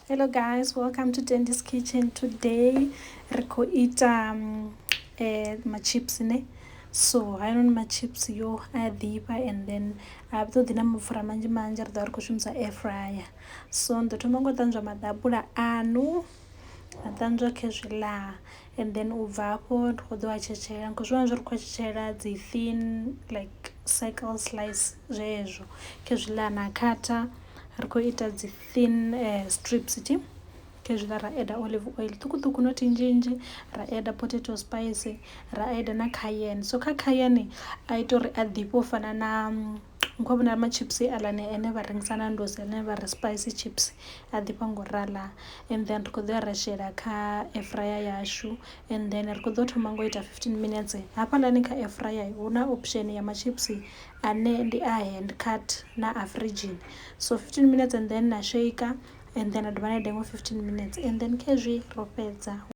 Hello guys, welcome to Dandy's Kitchen. Today ri khou ita machips ne. So hainoni machips yo a ḓifha and then a ṱoḓi na mapfura manzhi manzhi ri ḓo ri khou shumisa air fryer. So ndo thoma ngo ṱanzwa maḓabula aṋu a ṱanzwa khezwiḽa and then u bva hafho ri khou ḓo a tshetshelela nkho zwi vhona zwi ri khou tshetshelela dzi thin like circle slice zwezwo khezwiḽa na khatha ri khou ita dzi thin strips ti khezwiḽa ra add olive oil ṱhukhuṱhukhu not nzhinzhi ra add potato spice ra add na cayenne. So kha cayenne a ita uri a ḓifhe u fana na nkho vhona machips aḽani ane vha rengisa na ndosi ane vha ri spicy chips a ḓifha ngo raḽa and then ri khou ḓo ya ra shela kha air fryer yashu and then ri khou ḓo thoma ngo ita 15 minutes hafhaḽani kha air fryer hu na option ya machips ane ndi a hand cut na a fridging. So 15 minutes and then na shaker and then a dovha na ita iṅwe 15 minutes and then khezwi ro fhedza.